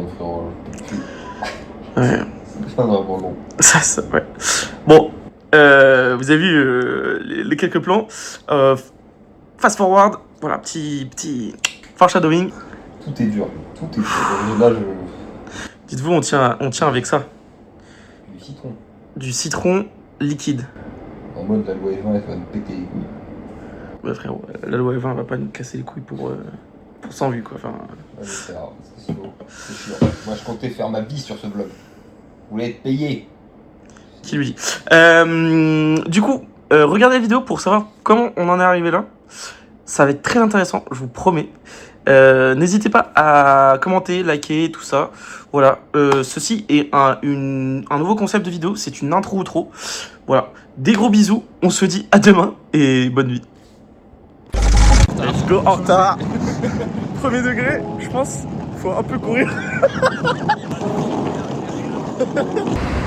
long, frérot. Ouais. C'est pas vraiment long. Ça, ouais. Bon, vous avez vu les quelques plans. Fast forward, voilà, petit foreshadowing. Tout est dur. Tout est dur. Et là, Dites-vous, on tient avec ça. Du citron. Du citron liquide. En mode, la loi E20, elle va me péter les couilles. Ouais, frérot, la loi E20 va pas nous casser les couilles pour 100 vues, quoi. Enfin, Ouais, c'est rare, c'est sûr. C'est sûr. Moi, je comptais faire ma vie sur ce vlog. Vous voulez être payé? qui lui dit. Du coup, regardez la vidéo pour savoir comment on en est arrivé là. Ça va être très intéressant, je vous promets. N'hésitez pas à commenter, liker, tout ça. Voilà, ceci est un nouveau concept de vidéo, c'est une intro outro. Voilà, des gros bisous, on se dit à demain et bonne nuit. Let's go, en retard. Premier degré, je pense, faut un peu courir.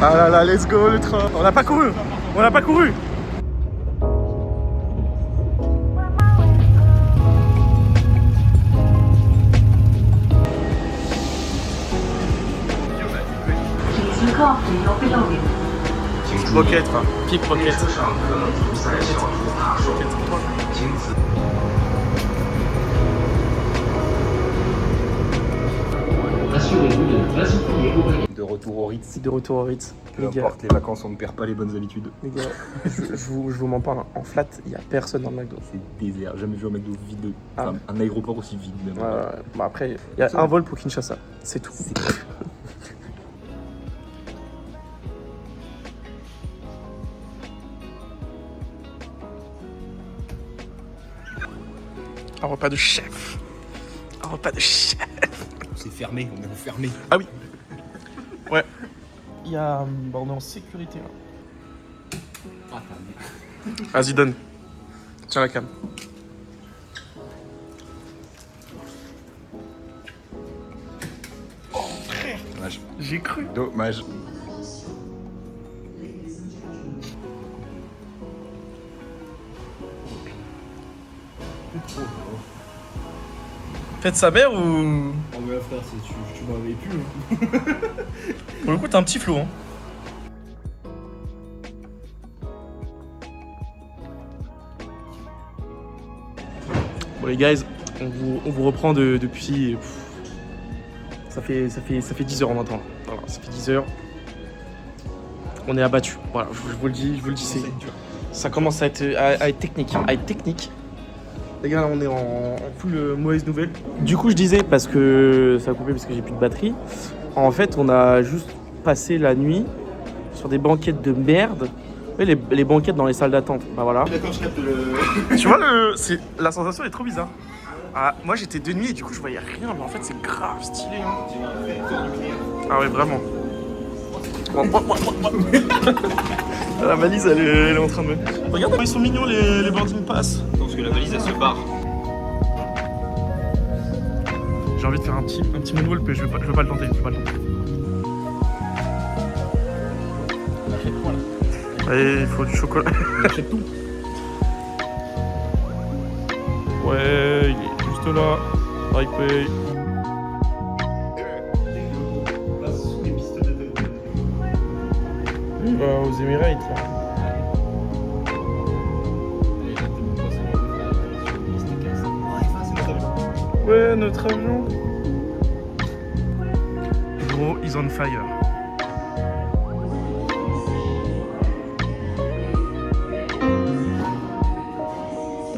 Ah là là, let's go le train. On n'a pas couru, on n'a pas couru. Pickpocket, enfin, pickpocket. De retour au Ritz. De retour au Ritz. Peu importe les vacances, on ne perd pas les bonnes habitudes. Les gars, je vous m'en parle. En flat, il n'y a personne dans le McDo. C'est désert. Jamais vu un McDo vide. Ah. Enfin, un aéroport aussi vide même. Bah après, il y a un vol pour Kinshasa. C'est tout. Un repas de chef. Un repas de chef. C'est fermé, on est enfermé. Ah oui. Ouais. Il y a... on est en sécurité là. Vas-y, donne. Tiens la cam. Oh frère. Dommage. J'ai cru. Dommage. Faites sa mère ou... Oh mais là frère, tu m'avais pu. Pour le coup, t'as un petit flot, hein. Bon les guys, on vous reprend depuis... Ça fait 10 heures en attendant. Voilà, ça fait 10 heures. On est abattu. Voilà, je vous le dis, ça commence à être technique. Les gars, là, on est en full mauvaise nouvelle. Du coup, je disais, parce que ça a coupé parce que j'ai plus de batterie. En fait, on a juste passé la nuit sur des banquettes de merde. Vous voyez, les banquettes dans les salles d'attente. Bah voilà. D'accord, je capte le... Tu vois, la sensation est trop bizarre. Ah, moi, j'étais de nuit et du coup, je voyais rien. Mais en fait, c'est grave stylé. Hein. Ah ouais, vraiment. La valise, elle est en train de... Regarde, ils sont mignons, les boarding pass. Parce que la valise, elle se barre. J'ai envie de faire un petit moonwalk, mais je veux pas le tenter. On achète quoi là? Allez, il faut du chocolat. On achète tout. Ouais, il est juste là. Taipei. Il va aux Emirates là. Ouais, notre avion. Gros, is on fire.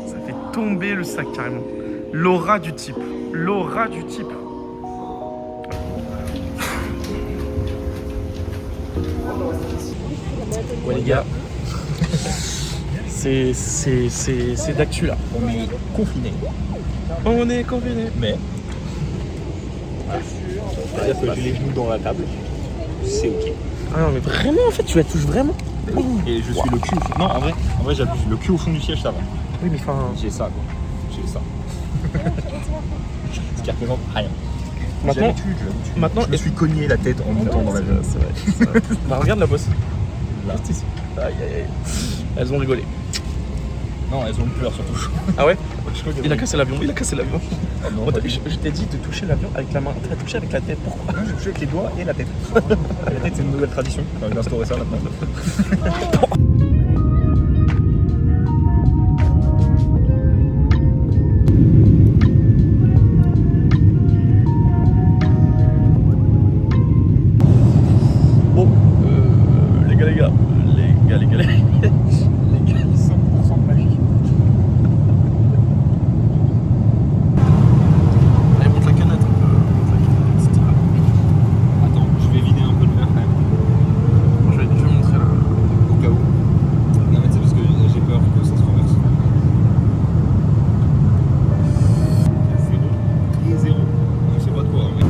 Ça fait tomber le sac carrément. L'aura du type. Ouais les gars. C'est d'actu là. On est confiné. On est confinés. Mais. C'est-à-dire que j'ai les genoux dans la table. C'est ok. Ah non mais vraiment en fait tu la touches vraiment. Et je suis le cul au fond. Non, en vrai j'abuse. Le cul au fond du siège, ça va. Oui mais enfin... J'ai ça quoi. J'ai ça. Ce qui représente rien. Maintenant, Je me suis cogné la tête en montant dans l'avion. C'est vrai. Bah regarde la bosse. Là. Juste ici. Aïe aïe aïe. Elles ont rigolé. Non, elles ont peur surtout. Ah ouais? Je crois Il a cassé l'avion, il a cassé l'avion. Ah non, Bon, pas du je t'ai dit de toucher l'avion avec la main, t'as touché avec la tête, pourquoi? tout. J'ai touché avec les doigts et la tête. La tête, c'est une nouvelle tradition. J'ai envie d'instaurer ça maintenant. Bon, les gars, les gars, Les 100% de magie. allez, monte la canette un peu, monte la canette, etc. Attends, je vais vider un peu le verre quand même. Je vais montrer là. Au cas où. Non, mais c'est parce que j'ai peur que ça se renverse. 0 et 0. On sait pas de quoi, mais.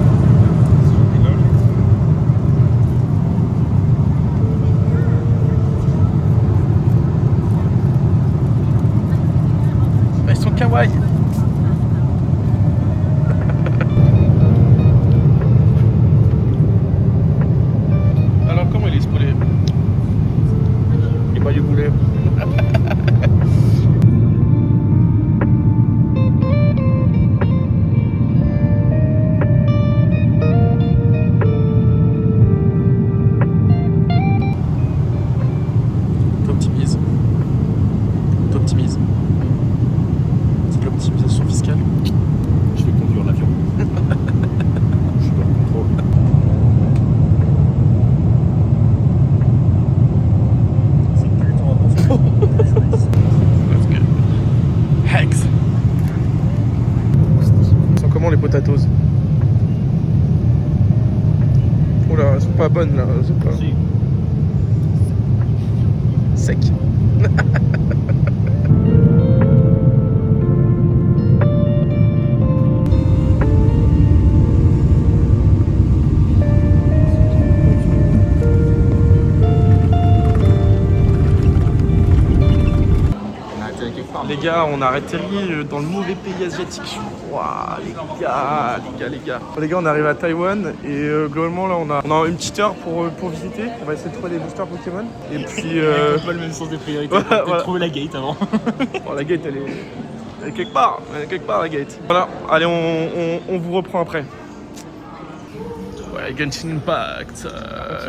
Ils sont kawaii. Alors comment il est ce poulet? Il est pas du poulet. T'optimises. T'optimises. C'est de l'optimisation fiscale. Je vais conduire l'avion. Je suis dans le contrôle. C'est plus le temps avance. Let's go. Hex. Ils sont comment les potatoes? Oh là, elles sont pas bonnes là, elles sont pas Si. sec. Les gars, on a atterri dans le mauvais pays asiatique. Waouh, les gars. Les gars, on arrive à Taïwan et globalement là, on a une petite heure pour visiter. On va essayer de trouver des boosters Pokémon. Et puis, Pas le même sens des priorités. Voilà, On va voilà. trouver la gate avant. bon, la gate, elle est quelque part. Elle est quelque part la gate. Voilà, allez, on vous reprend après. Ouais, Genshin Impact.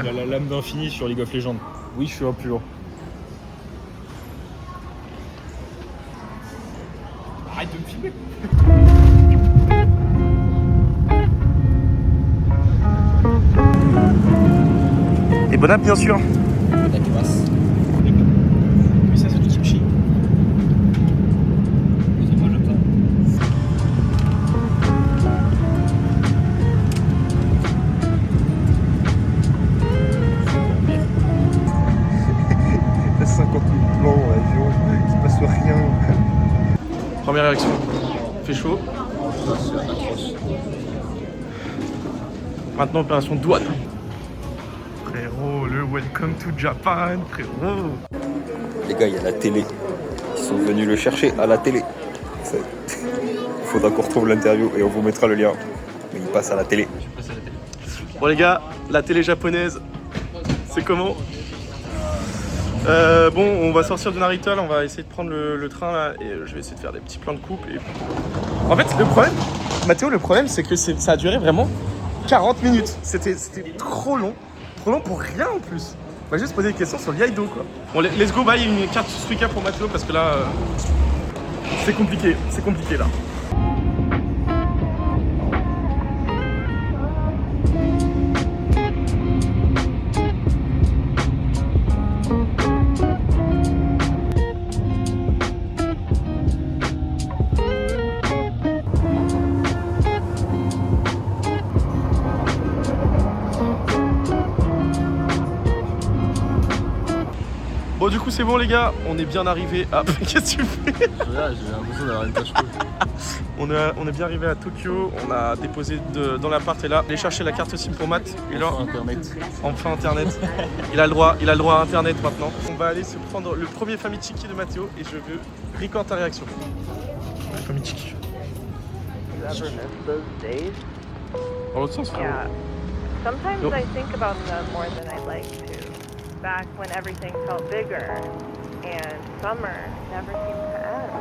Il a la lame d'infini sur League of Legends. Oui, je suis un pur. Arrête de me filmer. Et bon app, bien sûr. La classe. Oui, ça, c'est du kimchi. C'est moi, j'aime ça. T'as 50 000 plans dans l'avion, il se passe rien. Première réaction, fait chaud. C'est atroce. Maintenant, opération douane. Frérot, le welcome to Japan, frérot. Les gars, il y a la télé. Ils sont venus le chercher à la télé. Il faudra qu'on retrouve l'interview et on vous mettra le lien. Mais il passe à la télé. Bon les gars, la télé japonaise, c'est comment? Bon, on va sortir de Narita, là, on va essayer de prendre le train là, et je vais essayer de faire des petits plans de coupe. Et... En fait, le problème, Mathéo, le problème, c'est que ça a duré vraiment 40 minutes. C'était trop long pour rien en plus. On va juste poser des questions sur l'Iaido, quoi. Bon, let's go buy une carte Suica pour Mathéo parce que là, c'est compliqué là. Bon du coup c'est bon les gars, on est bien arrivé à... Qu'est-ce que tu fais? J'ai l'impression d'avoir une tache rouge. on est bien arrivé à Tokyo, on a déposé dans l'appart et là, aller chercher la carte SIM pour Matt. Et là, Internet. enfin internet. il a le droit à internet maintenant. On va aller se prendre le premier Famichiki de Mathéo et je veux record ta réaction. Famichiki. Ever miss those days? Dans l'autre sens frérot. Yeah. Sometimes Nope. I think about them more than I'd like to. Back when everything felt bigger and summer never seemed to end.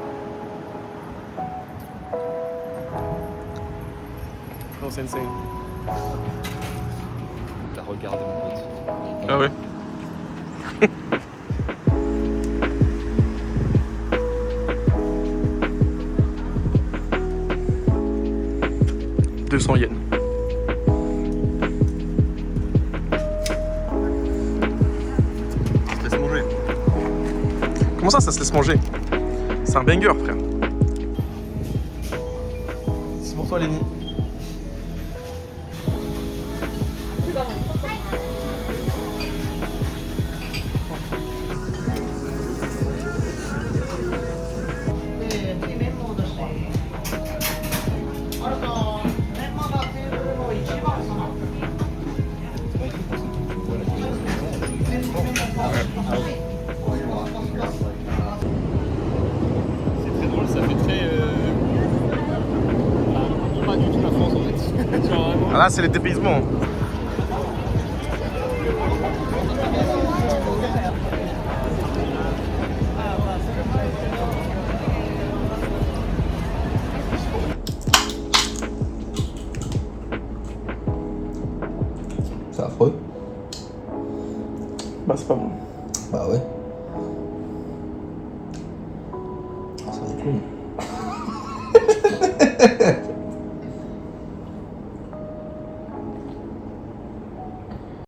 Oh, c'est insane. T'as regardé mon pote. Ah ouais. $200 yens. Ça se laisse manger. Comment ça se laisse manger? C'est un banger, frère. C'est pour toi, Lenny. C'est très drôle, ça fait très. Pas du tout la France en fait. Genre vraiment. Ah là, c'est les dépaysements. C'est affreux. Bah, c'est pas bon. Bah ouais. Ça décline.